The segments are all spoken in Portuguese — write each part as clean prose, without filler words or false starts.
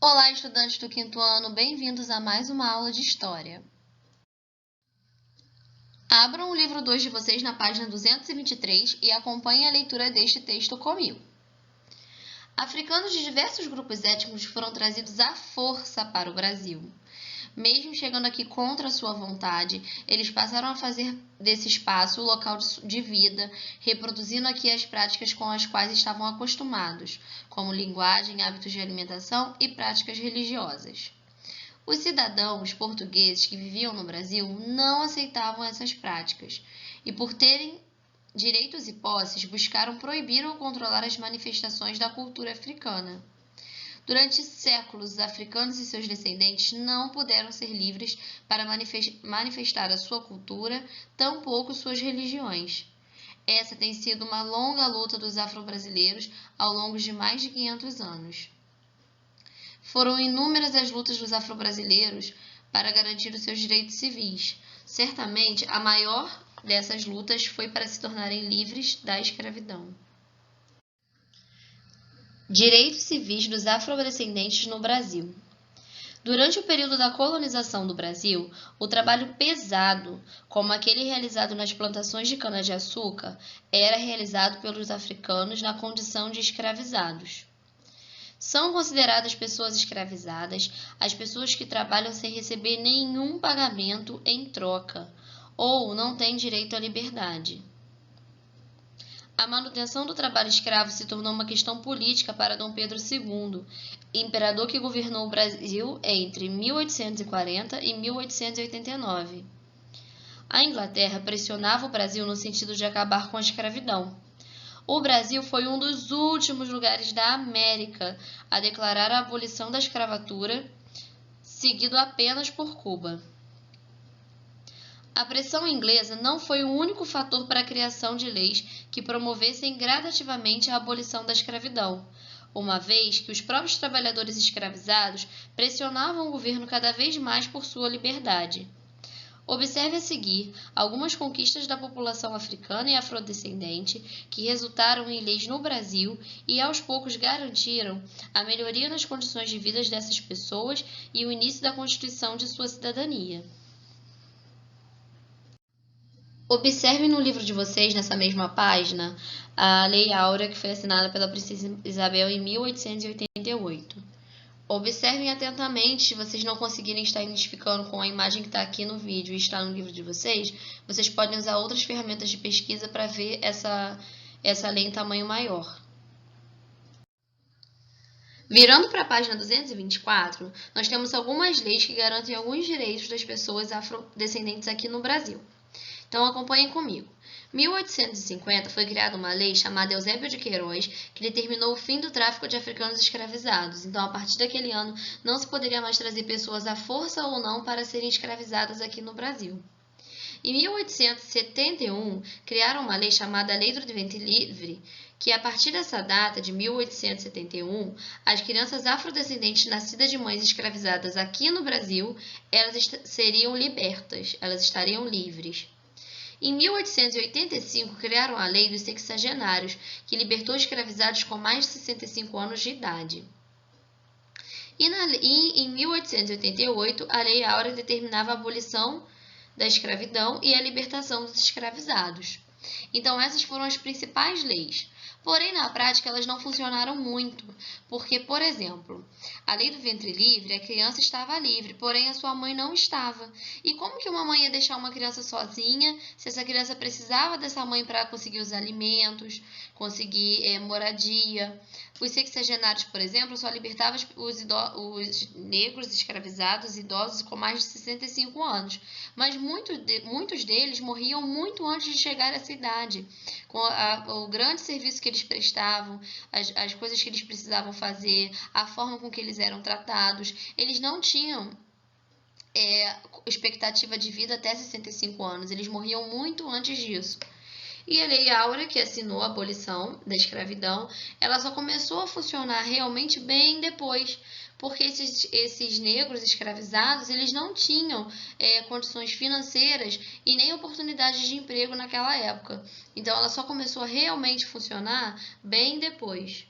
Olá, estudantes do quinto ano, bem-vindos a mais uma aula de História. Abram o livro 2 de vocês na página 223 e acompanhem a leitura deste texto comigo. Africanos de diversos grupos étnicos foram trazidos à força para o Brasil. Mesmo chegando aqui contra sua vontade, eles passaram a fazer desse espaço o local de vida, reproduzindo aqui as práticas com as quais estavam acostumados, como linguagem, hábitos de alimentação e práticas religiosas. Os cidadãos portugueses que viviam no Brasil não aceitavam essas práticas e, por terem direitos e posses, buscaram proibir ou controlar as manifestações da cultura africana. Durante séculos, os africanos e seus descendentes não puderam ser livres para manifestar a sua cultura, tampouco suas religiões. Essa tem sido uma longa luta dos afro-brasileiros ao longo de mais de 500 anos. Foram inúmeras as lutas dos afro-brasileiros para garantir os seus direitos civis. Certamente, a maior dessas lutas foi para se tornarem livres da escravidão. Direitos civis dos afrodescendentes no Brasil. Durante o período da colonização do Brasil, o trabalho pesado, como aquele realizado nas plantações de cana-de-açúcar, era realizado pelos africanos na condição de escravizados. São consideradas pessoas escravizadas as pessoas que trabalham sem receber nenhum pagamento em troca, ou não têm direito à liberdade. A manutenção do trabalho escravo se tornou uma questão política para Dom Pedro II, imperador que governou o Brasil entre 1840 e 1889. A Inglaterra pressionava o Brasil no sentido de acabar com a escravidão. O Brasil foi um dos últimos lugares da América a declarar a abolição da escravatura, seguido apenas por Cuba. A pressão inglesa não foi o único fator para a criação de leis que promovessem gradativamente a abolição da escravidão, uma vez que os próprios trabalhadores escravizados pressionavam o governo cada vez mais por sua liberdade. Observe a seguir algumas conquistas da população africana e afrodescendente que resultaram em leis no Brasil e aos poucos garantiram a melhoria nas condições de vida dessas pessoas e o início da constituição de sua cidadania. Observe no livro de vocês, nessa mesma página, a Lei Áurea, que foi assinada pela Princesa Isabel em 1888. Observem atentamente, se vocês não conseguirem estar identificando com a imagem que está aqui no vídeo e está no livro de vocês, vocês podem usar outras ferramentas de pesquisa para ver essa lei em tamanho maior. Virando para a página 224, nós temos algumas leis que garantem alguns direitos das pessoas afrodescendentes aqui no Brasil. Então, acompanhem comigo. Em 1850 foi criada uma lei chamada Eusébio de Queiroz, que determinou o fim do tráfico de africanos escravizados. Então, a partir daquele ano, não se poderia mais trazer pessoas à força ou não para serem escravizadas aqui no Brasil. Em 1871, criaram uma lei chamada Lei do Ventre Livre, que a partir dessa data, de 1871, as crianças afrodescendentes nascidas de mães escravizadas aqui no Brasil, elas seriam libertas, elas estariam livres. Em 1885, criaram a Lei dos Sexagenários, que libertou escravizados com mais de 65 anos de idade. E em 1888, a Lei Áurea determinava a abolição da escravidão e a libertação dos escravizados. Então, essas foram as principais leis. Porém, na prática, elas não funcionaram muito, porque, por exemplo, a lei do ventre livre, a criança estava livre, porém a sua mãe não estava. E como que uma mãe ia deixar uma criança sozinha, se essa criança precisava dessa mãe para conseguir os alimentos, conseguir moradia? Os sexagenários, por exemplo, só libertavam os negros escravizados, idosos com mais de 65 anos, mas muitos deles morriam muito antes de chegar a essa idade, com o grande serviço que eles prestavam, as coisas que eles precisavam fazer, a forma com que eles eram tratados. Eles não tinham expectativa de vida até 65 anos, eles morriam muito antes disso. E a Lei Áurea, que assinou a abolição da escravidão, ela só começou a funcionar realmente bem depois, porque esses negros escravizados, eles não tinham condições financeiras e nem oportunidades de emprego naquela época. Então, ela só começou a realmente funcionar bem depois.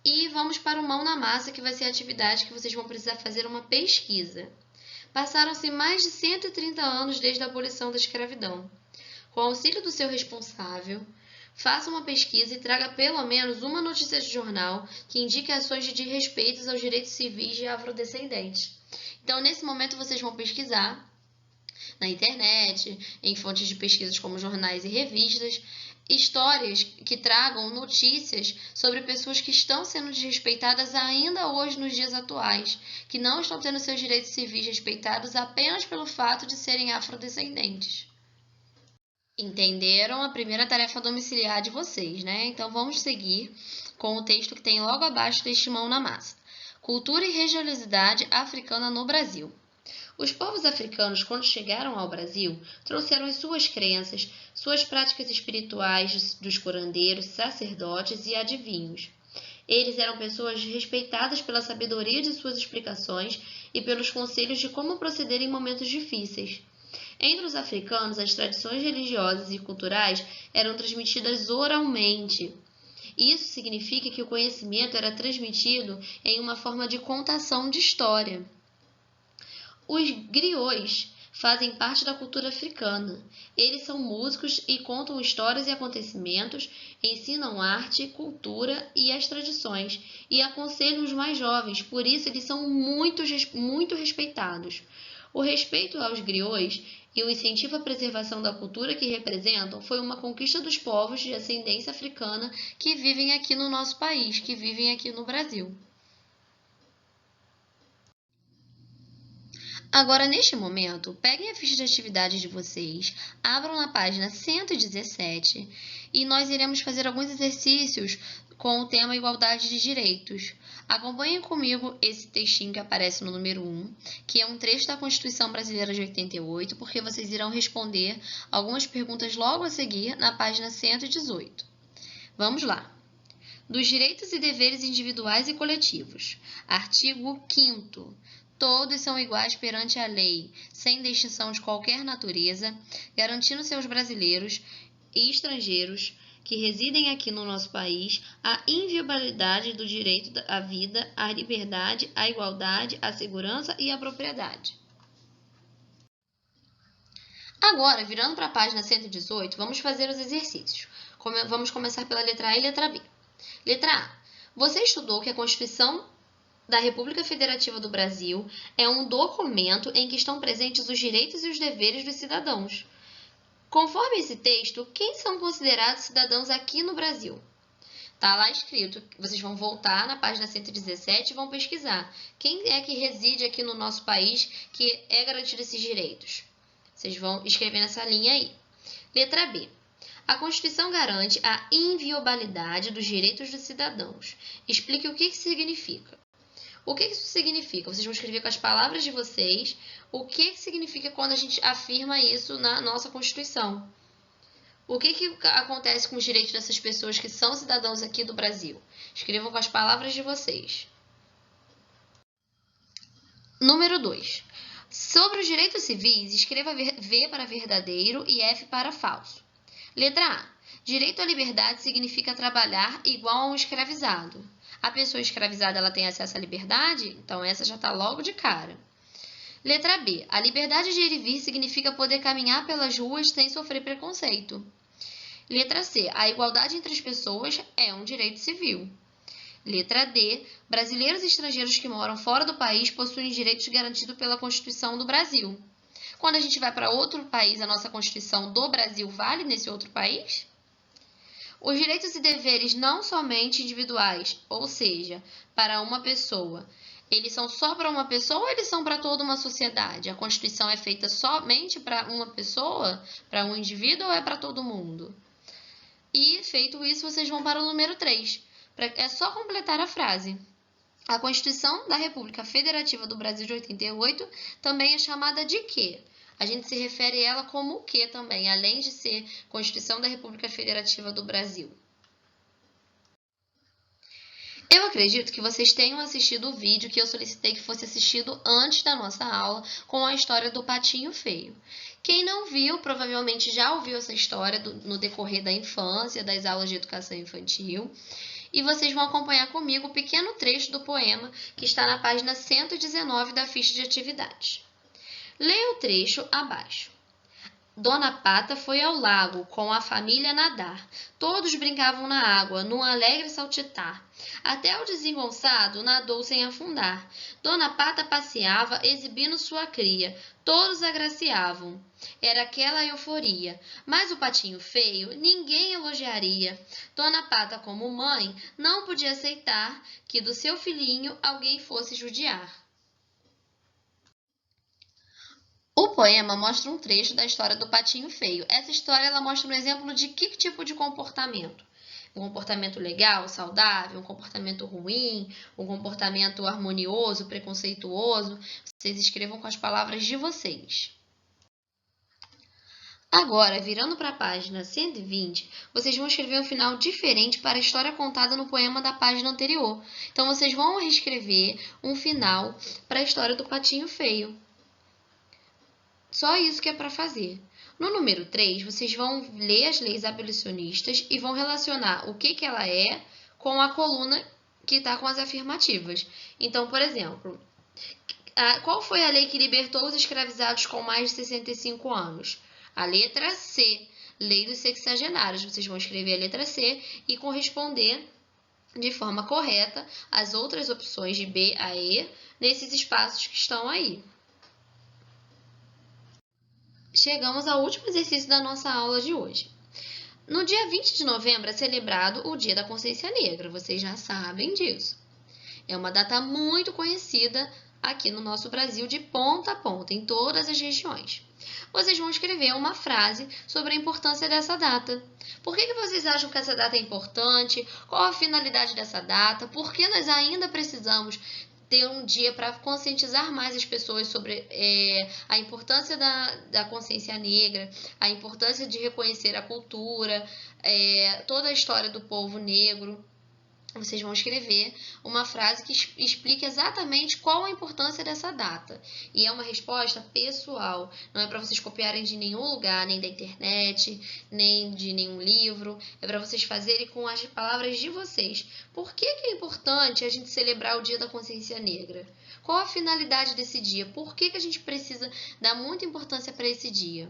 E vamos para o Mão na Massa, que vai ser a atividade que vocês vão precisar fazer uma pesquisa. Passaram-se mais de 130 anos desde a abolição da escravidão. Com o auxílio do seu responsável, faça uma pesquisa e traga pelo menos uma notícia de jornal que indique ações de desrespeito aos direitos civis de afrodescendentes. Então, nesse momento, vocês vão pesquisar na internet, em fontes de pesquisas como jornais e revistas, histórias que tragam notícias sobre pessoas que estão sendo desrespeitadas ainda hoje nos dias atuais, que não estão tendo seus direitos civis respeitados apenas pelo fato de serem afrodescendentes. Entenderam a primeira tarefa domiciliar de vocês, né? Então vamos seguir com o texto que tem logo abaixo deste Mão na Massa. Cultura e regionalidade africana no Brasil. Os povos africanos, quando chegaram ao Brasil, trouxeram as suas crenças, suas práticas espirituais dos curandeiros, sacerdotes e adivinhos. Eles eram pessoas respeitadas pela sabedoria de suas explicações e pelos conselhos de como proceder em momentos difíceis. Entre os africanos, as tradições religiosas e culturais eram transmitidas oralmente. Isso significa que o conhecimento era transmitido em uma forma de contação de história. Os griots fazem parte da cultura africana. Eles são músicos e contam histórias e acontecimentos, ensinam arte, cultura e as tradições, e aconselham os mais jovens, por isso eles são muito respeitados. O respeito aos griots e o incentivo à preservação da cultura que representam foi uma conquista dos povos de ascendência africana que vivem aqui no nosso país, que vivem aqui no Brasil. Agora, neste momento, peguem a ficha de atividade de vocês, abram na página 117 e nós iremos fazer alguns exercícios com o tema Igualdade de Direitos. Acompanhem comigo esse textinho que aparece no número 1, que é um trecho da Constituição Brasileira de 88, porque vocês irão responder algumas perguntas logo a seguir na página 118. Vamos lá! Dos direitos e deveres individuais e coletivos. Artigo 5º. Todos são iguais perante a lei, sem distinção de qualquer natureza, garantindo-se aos brasileiros e estrangeiros que residem aqui no nosso país a inviolabilidade do direito à vida, à liberdade, à igualdade, à segurança e à propriedade. Agora, virando para a página 118, vamos fazer os exercícios. Vamos começar pela letra A e letra B. Letra A. Você estudou que a Constituição da República Federativa do Brasil é um documento em que estão presentes os direitos e os deveres dos cidadãos. Conforme esse texto, quem são considerados cidadãos aqui no Brasil? Está lá escrito, vocês vão voltar na página 117 e vão pesquisar. Quem é que reside aqui no nosso país que é garantido esses direitos? Vocês vão escrever nessa linha aí. Letra B. A Constituição garante a inviolabilidade dos direitos dos cidadãos. Explique o que isso significa. O que isso significa? Vocês vão escrever com as palavras de vocês o que significa quando a gente afirma isso na nossa Constituição. O que acontece com os direitos dessas pessoas que são cidadãos aqui do Brasil? Escrevam com as palavras de vocês. Número 2. Sobre os direitos civis, escreva V para verdadeiro e F para falso. Letra A. Direito à liberdade significa trabalhar igual a um escravizado. A pessoa escravizada ela tem acesso à liberdade? Então, essa já está logo de cara. Letra B. A liberdade de ir e vir significa poder caminhar pelas ruas sem sofrer preconceito. Letra C. A igualdade entre as pessoas é um direito civil. Letra D. Brasileiros e estrangeiros que moram fora do país possuem direitos garantidos pela Constituição do Brasil. Quando a gente vai para outro país, a nossa Constituição do Brasil vale nesse outro país? Os direitos e deveres não somente individuais, ou seja, para uma pessoa. Eles são só para uma pessoa ou eles são para toda uma sociedade? A Constituição é feita somente para uma pessoa, para um indivíduo ou é para todo mundo? E, feito isso, vocês vão para o número 3. É só completar a frase. A Constituição da República Federativa do Brasil de 88 também é chamada de quê? A gente se refere a ela como o quê também, além de ser Constituição da República Federativa do Brasil? Eu acredito que vocês tenham assistido o vídeo que eu solicitei que fosse assistido antes da nossa aula com a história do Patinho Feio. Quem não viu, provavelmente já ouviu essa história no decorrer da infância, das aulas de educação infantil. e vocês vão acompanhar comigo o pequeno trecho do poema que está na página 119 da ficha de atividades. Leia o trecho abaixo. Dona Pata foi ao lago com a família nadar. Todos brincavam na água, num alegre saltitar. Até o desengonçado nadou sem afundar. Dona Pata passeava, exibindo sua cria. Todos agraciavam. Era aquela euforia. Mas o patinho feio ninguém elogiaria. Dona Pata, como mãe, não podia aceitar que do seu filhinho alguém fosse judiar. O poema mostra um trecho da história do patinho feio. Essa história ela mostra um exemplo de que tipo de comportamento? Um comportamento legal, saudável, um comportamento ruim, um comportamento harmonioso, preconceituoso. Vocês escrevam com as palavras de vocês. Agora, virando para a página 120, vocês vão escrever um final diferente para a história contada no poema da página anterior. Então, vocês vão reescrever um final para a história do patinho feio. Só isso que é para fazer. No número 3, vocês vão ler as leis abolicionistas e vão relacionar o que ela é com a coluna que está com as afirmativas. Então, por exemplo, qual foi a lei que libertou os escravizados com mais de 65 anos? A letra C, Lei dos Sexagenários. Vocês vão escrever a letra C e corresponder de forma correta as outras opções de B a E nesses espaços que estão aí. Chegamos ao último exercício da nossa aula de hoje. No dia 20 de novembro é celebrado o Dia da Consciência Negra, vocês já sabem disso. É uma data muito conhecida aqui no nosso Brasil de ponta a ponta, em todas as regiões. Vocês vão escrever uma frase sobre a importância dessa data. Por que vocês acham que essa data é importante? Qual a finalidade dessa data? Por que nós ainda precisamos ter um dia para conscientizar mais as pessoas sobre a importância da consciência negra, a importância de reconhecer a cultura, toda a história do povo negro. Vocês vão escrever uma frase que explique exatamente qual a importância dessa data. E é uma resposta pessoal, não é para vocês copiarem de nenhum lugar, nem da internet, nem de nenhum livro. É para vocês fazerem com as palavras de vocês. Por que é importante a gente celebrar o Dia da Consciência Negra? Qual a finalidade desse dia? Por que a gente precisa dar muita importância para esse dia?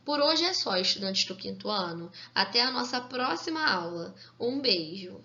Por hoje é só, estudantes do 5º ano. Até a nossa próxima aula. Um beijo!